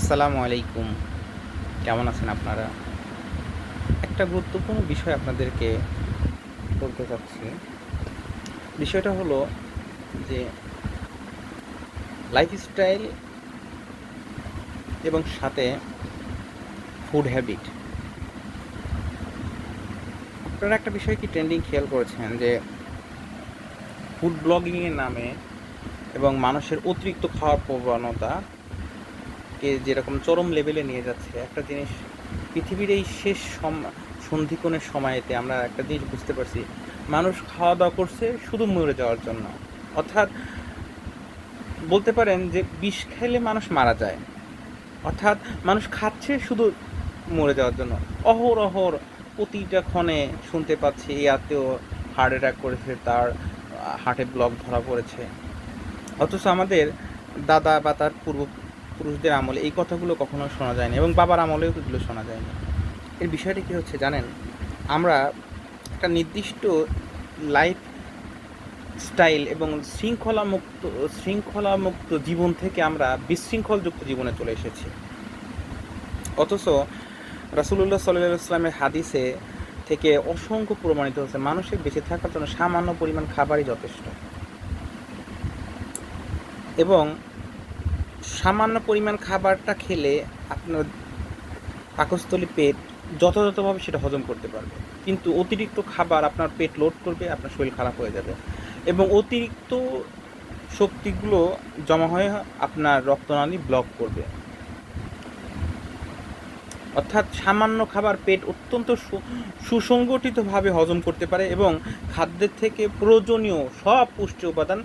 আসসালামু আলাইকুম। কেমন আছেন আপনারা? একটা গুরুত্বপূর্ণ বিষয় আপনাদেরকে বলতে চাচ্ছি। বিষয়টা হলো যে লাইফস্টাইল এবং সাথে ফুড হ্যাবিট। আপনারা একটা বিষয় কি ট্রেন্ডিং খেয়াল করেছেন যে ফুড ব্লগিংয়ের নামে এবং মানুষের অতিরিক্ত খাওয়ার প্রবণতাকে যেরকম চরম লেভেলে নিয়ে যাচ্ছে, একটা জিনিস পৃথিবীর এই শেষ সন্ধিক্ষণের সময়েতে আমরা একটা জিনিস বুঝতে পারছি, মানুষ খাওয়া-দাওয়া করছে শুধু মরে যাওয়ার জন্য। অর্থাৎ বলতে পারেন যে বিষ খাইলে মানুষ মারা যায়, অর্থাৎ মানুষ খাচ্ছে শুধু মরে যাওয়ার জন্য। অহরহ প্রতিটা ক্ষণে শুনতে পাচ্ছি এই আত্মীয় হার্ট অ্যাটাক করেছে, তার হার্টে ব্লক ধরা পড়েছে। অথচ আমাদের দাদা বা তার পূর্বপুরুষদের আমলে এই কথাগুলো কখনো শোনা যায়নি, এবং বাবার আমলেও এগুলো শোনা যায়নি। এর বিষয়টা কী হচ্ছে জানেন? আমরা একটা নির্দিষ্ট লাইফ স্টাইল এবং শৃঙ্খলামুক্ত জীবন থেকে আমরা বিশৃঙ্খলযুক্ত জীবনে চলে এসেছি। অথচ রাসূলুল্লাহ সাল্লাল্লাহু আলাইহি ওয়াসাল্লামের হাদিসে থেকে অসংখ্য প্রমাণিত হচ্ছে মানুষের বেঁচে থাকার জন্য সামান্য পরিমাণ খাবারই যথেষ্ট, এবং সামান্য পরিমাণ খাবারটা খেলে আপনার পাকস্থলী পেট যথাযথভাবে সেটা হজম করতে পারবে। কিন্তু অতিরিক্ত খাবার আপনার পেট লোড করবে, আপনার শরীর খারাপ হয়ে যাবে, এবং অতিরিক্ত শক্তিগুলো জমা হয়ে আপনার রক্তনালী ব্লক করবে। অর্থাৎ সামান্য খাবার পেট অত্যন্ত সুসংগঠিতভাবে হজম করতে পারে, এবং খাদ্যের থেকে প্রয়োজনীয় সব পুষ্টি উপাদান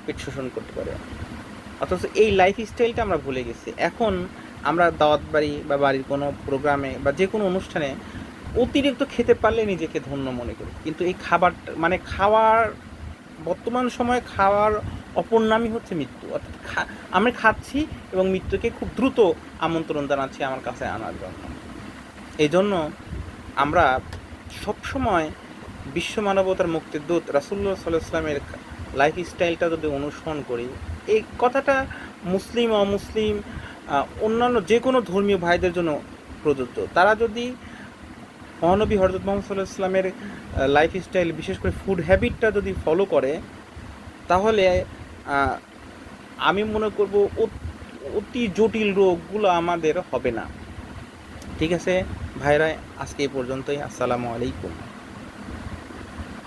পেট শোষণ করতে পারে। অথচ এই লাইফ স্টাইলটা আমরা ভুলে গেছি। এখন আমরা দাওয়াত বাড়ি বা বাড়ির কোনো প্রোগ্রামে বা যে কোনো অনুষ্ঠানে অতিরিক্ত খেতে পারলে নিজেকে ধন্য মনে করি, কিন্তু এই খাবারটা মানে বর্তমান সময়ে খাওয়ার অপর নামই হচ্ছে মৃত্যু। অর্থাৎ আমি খাচ্ছি এবং মৃত্যুকে খুব দ্রুত আমন্ত্রণ জানাচ্ছি আমার কাছে আনার জন্য। এই জন্য আমরা সবসময় বিশ্ব মানবতার মুক্তির দূত রাসূলুল্লাহ সাল্লাল্লাহু আলাইহি ওয়াসাল্লামের লাইফ স্টাইলটা যদি অনুসরণ করি, এই কথাটা মুসলিম অমুসলিম অন্যান্য যে কোনো ধর্মীয় ভাইদের জন্য প্রযোজ্য। তারা যদি মহানবী হযরত মুহাম্মদ সাল্লাল্লাহু আলাইহি ওয়াসাল্লামের লাইফ স্টাইল, বিশেষ করে ফুড হ্যাবিটটা যদি ফলো করে, তাহলে আমি মনে করব অতি জটিল রোগগুলো আমাদের হবে না। ঠিক আছে ভাইরা, আজকে এই পর্যন্তই। আসসালামু আলাইকুম।